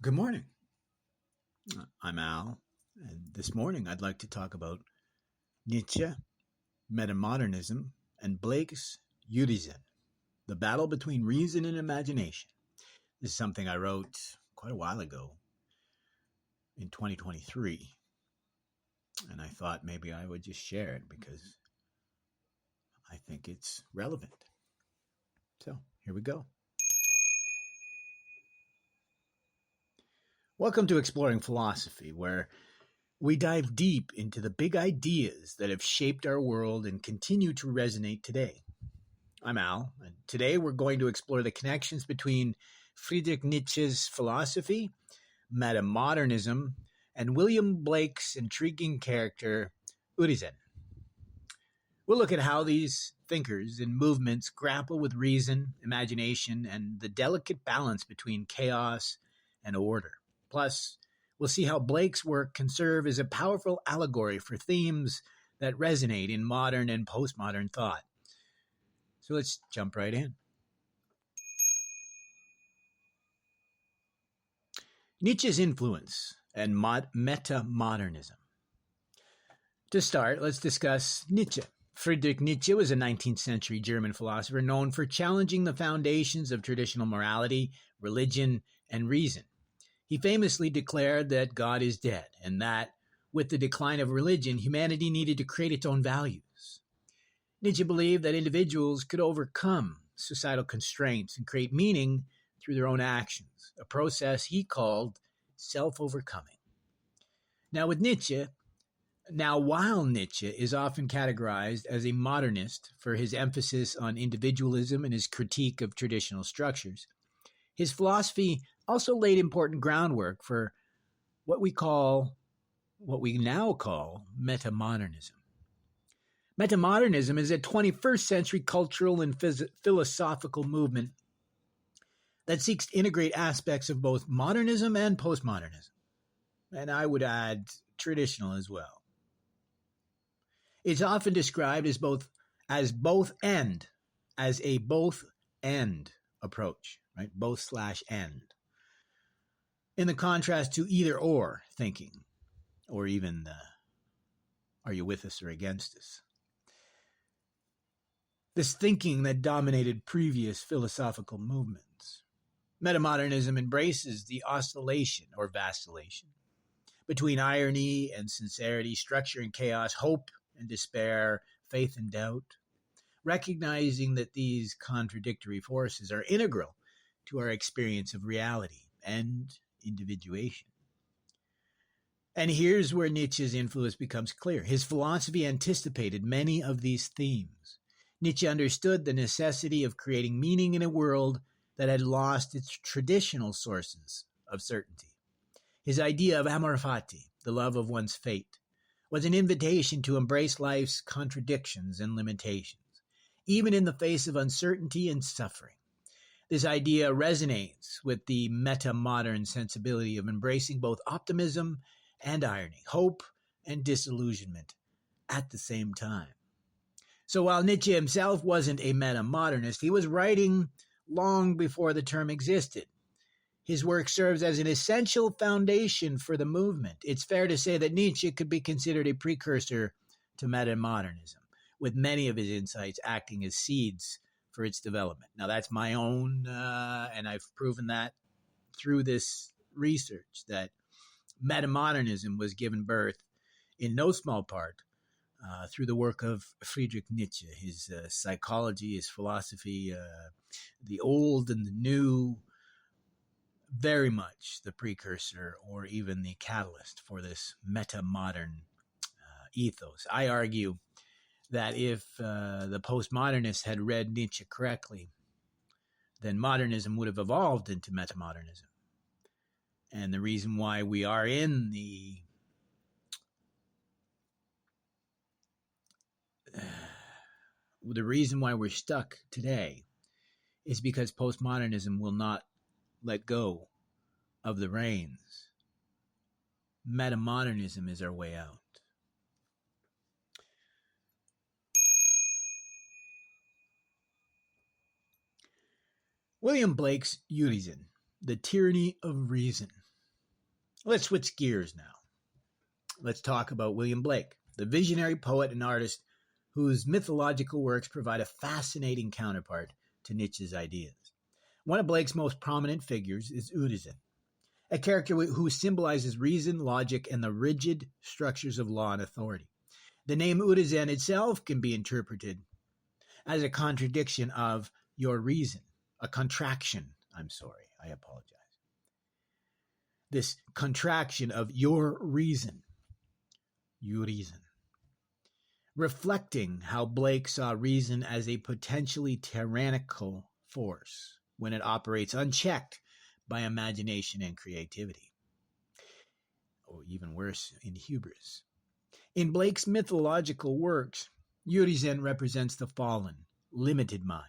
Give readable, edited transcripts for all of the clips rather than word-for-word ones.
Good morning. I'm Al, and this morning I'd like to talk about Nietzsche, Metamodernism, and Blake's Urizen, the battle between reason and imagination. This is something I wrote quite a while ago in 2023, and I thought maybe I would just share it because I think it's relevant. So here we go. Welcome to Exploring Philosophy, where we dive deep into the big ideas that have shaped our world and continue to resonate today. I'm Al, and today we're going to explore the connections between Friedrich Nietzsche's philosophy, metamodernism, and William Blake's intriguing character, Urizen. We'll look at how these thinkers and movements grapple with reason, imagination, and the delicate balance between chaos and order. Plus, we'll see how Blake's work can serve as a powerful allegory for themes that resonate in modern and postmodern thought. So let's jump right in. Nietzsche's influence and metamodernism. To start, let's discuss Nietzsche. Friedrich Nietzsche was a 19th century German philosopher known for challenging the foundations of traditional morality, religion, and reason. He famously declared that God is dead and that, with the decline of religion, humanity needed to create its own values. Nietzsche believed that individuals could overcome societal constraints and create meaning through their own actions, a process he called self-overcoming. While Nietzsche is often categorized as a modernist for his emphasis on individualism and his critique of traditional structures, his philosophy also laid important groundwork for what we now call metamodernism. Metamodernism is a 21st century cultural and philosophical movement that seeks to integrate aspects of both modernism and postmodernism. And I would add traditional as well. It's often described as a both end approach, right? Both/end. In the contrast to either or thinking, or even are you with us or against us? This thinking that dominated previous philosophical movements. Metamodernism embraces the oscillation or vacillation between irony and sincerity, structure and chaos, hope and despair, faith and doubt, recognizing that these contradictory forces are integral to our experience of reality and individuation. And here's where Nietzsche's influence becomes clear. His philosophy anticipated many of these themes. Nietzsche understood the necessity of creating meaning in a world that had lost its traditional sources of certainty. His idea of amor fati, the love of one's fate, was an invitation to embrace life's contradictions and limitations, even in the face of uncertainty and suffering. This idea resonates with the meta-modern sensibility of embracing both optimism and irony, hope and disillusionment at the same time. So while Nietzsche himself wasn't a meta-modernist, he was writing long before the term existed. His work serves as an essential foundation for the movement. It's fair to say that Nietzsche could be considered a precursor to metamodernism, with many of his insights acting as seeds for its development. Now, that's my own, and I've proven that through this research, that metamodernism was given birth in no small part through the work of Friedrich Nietzsche, his psychology, his philosophy, the old and the new, very much the precursor or even the catalyst for this meta-modern ethos. I argue that if the postmodernists had read Nietzsche correctly, then modernism would have evolved into metamodernism. And the reason why we are in the reason why we're stuck today is because postmodernism will not let go of the reins. Metamodernism is our way out. William Blake's Urizen, The Tyranny of Reason. Let's switch gears now. Let's talk about William Blake, the visionary poet and artist whose mythological works provide a fascinating counterpart to Nietzsche's ideas. One of Blake's most prominent figures is Urizen, a character who symbolizes reason, logic, and the rigid structures of law and authority. The name Urizen itself can be interpreted as a contradiction of your reason, a contraction. I apologize. This contraction of your reason, Urizen, reflecting how Blake saw reason as a potentially tyrannical force when it operates unchecked by imagination and creativity, or even worse, in hubris. In Blake's mythological works, Urizen represents the fallen, limited mind,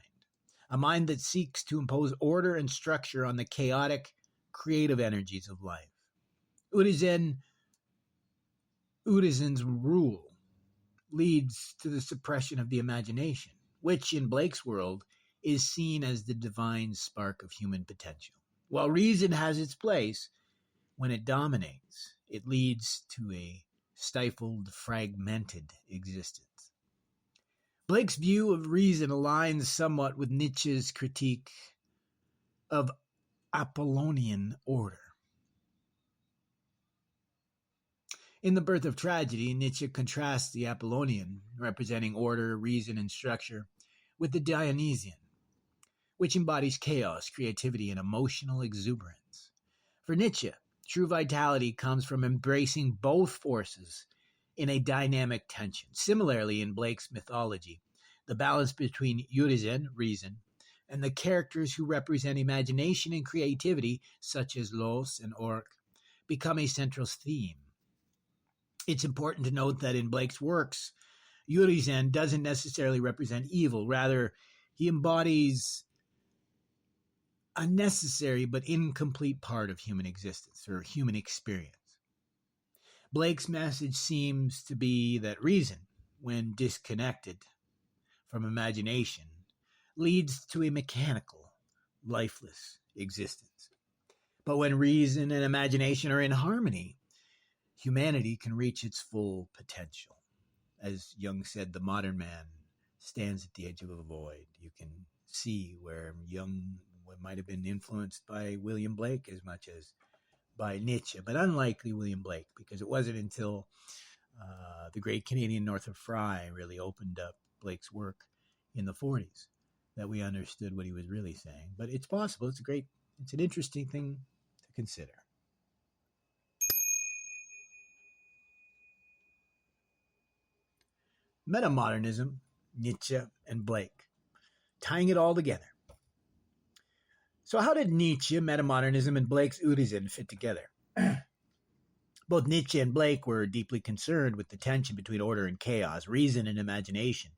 a mind that seeks to impose order and structure on the chaotic, creative energies of life. Urizen's rule leads to the suppression of the imagination, which in Blake's world is seen as the divine spark of human potential. While reason has its place, when it dominates, it leads to a stifled, fragmented existence. Blake's view of reason aligns somewhat with Nietzsche's critique of Apollonian order. In The Birth of Tragedy, Nietzsche contrasts the Apollonian, representing order, reason, and structure, with the Dionysian, which embodies chaos, creativity, and emotional exuberance. For Nietzsche, true vitality comes from embracing both forces in a dynamic tension. Similarly, in Blake's mythology, the balance between Urizen, reason, and the characters who represent imagination and creativity, such as Los and Orc, become a central theme. It's important to note that in Blake's works, Urizen doesn't necessarily represent evil. Rather, he embodies a necessary but incomplete part of human existence or human experience. Blake's message seems to be that reason, when disconnected from imagination, leads to a mechanical, lifeless existence. But when reason and imagination are in harmony, humanity can reach its full potential. As Jung said, the modern man stands at the edge of a void. You can see where Jung might have been influenced by William Blake as much as by Nietzsche, but unlikely William Blake, because it wasn't until the great Canadian Northrop Frye really opened up Blake's work in the 40s that we understood what he was really saying. But it's possible. It's an interesting thing to consider. Metamodernism, Nietzsche, and Blake, tying it all together. So how did Nietzsche, metamodernism, and Blake's Urizen fit together? Both Nietzsche and Blake were deeply concerned with the tension between order and chaos, reason and imagination.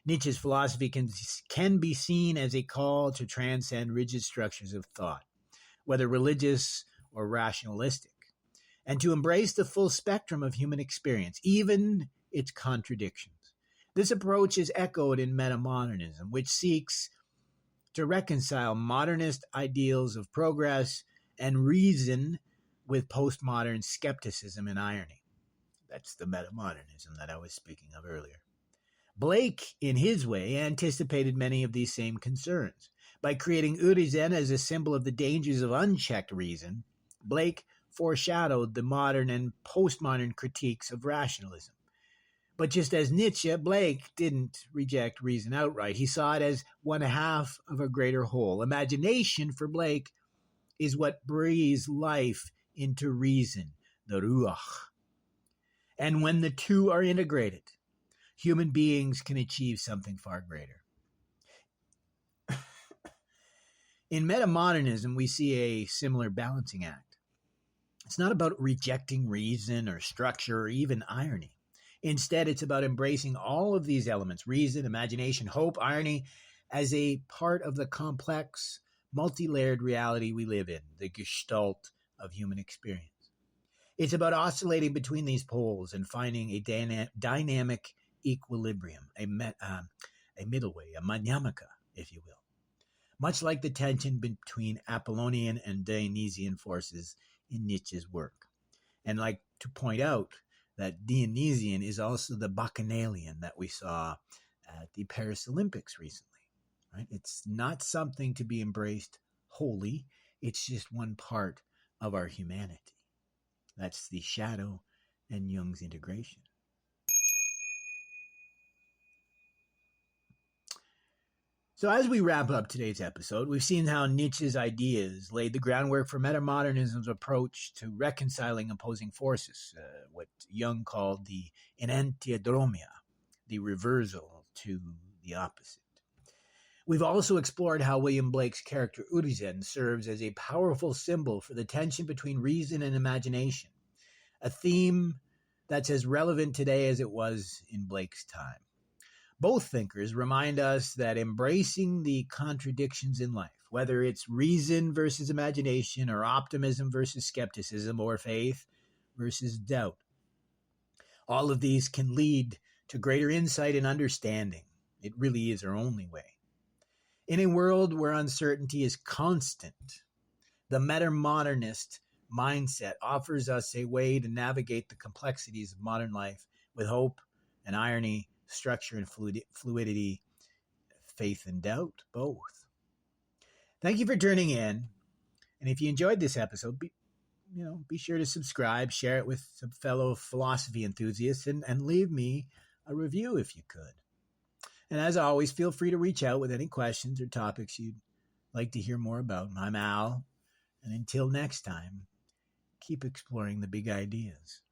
Nietzsche's philosophy can be seen as a call to transcend rigid structures of thought, whether religious or rationalistic, and to embrace the full spectrum of human experience, even its contradictions. This approach is echoed in metamodernism, which seeks to reconcile modernist ideals of progress and reason with postmodern skepticism and irony. That's the metamodernism that I was speaking of earlier. Blake, in his way, anticipated many of these same concerns. By creating Urizen as a symbol of the dangers of unchecked reason, Blake foreshadowed the modern and postmodern critiques of rationalism. But just as Nietzsche, Blake didn't reject reason outright. He saw it as one half of a greater whole. Imagination for Blake is what breathes life into reason, the ruach. And when the two are integrated, human beings can achieve something far greater. In metamodernism, we see a similar balancing act. It's not about rejecting reason or structure or even irony. Instead, it's about embracing all of these elements, reason, imagination, hope, irony, as a part of the complex, multi-layered reality we live in, the gestalt of human experience. It's about oscillating between these poles and finding a dynamic equilibrium, a middle way, a manyamaka, if you will. Much like the tension between Apollonian and Dionysian forces in Nietzsche's work. And like to point out that Dionysian is also the Bacchanalian that we saw at the Paris Olympics recently. Right? It's not something to be embraced wholly. It's just one part of our humanity. That's the shadow and Jung's integration. So as we wrap up today's episode, we've seen how Nietzsche's ideas laid the groundwork for Metamodernism's approach to reconciling opposing forces, what Jung called the enantiodromia, the reversal to the opposite. We've also explored how William Blake's character Urizen serves as a powerful symbol for the tension between reason and imagination, a theme that's as relevant today as it was in Blake's time. Both thinkers remind us that embracing the contradictions in life, whether it's reason versus imagination, or optimism versus skepticism, or faith versus doubt, all of these can lead to greater insight and understanding. It really is our only way. In a world where uncertainty is constant, the metamodernist mindset offers us a way to navigate the complexities of modern life with hope and irony, structure and fluidity, faith and doubt, both. Thank you for tuning in. And if you enjoyed this episode, be sure to subscribe, share it with some fellow philosophy enthusiasts, and leave me a review if you could. And as always, feel free to reach out with any questions or topics you'd like to hear more about. I'm Al, and until next time, keep exploring the big ideas.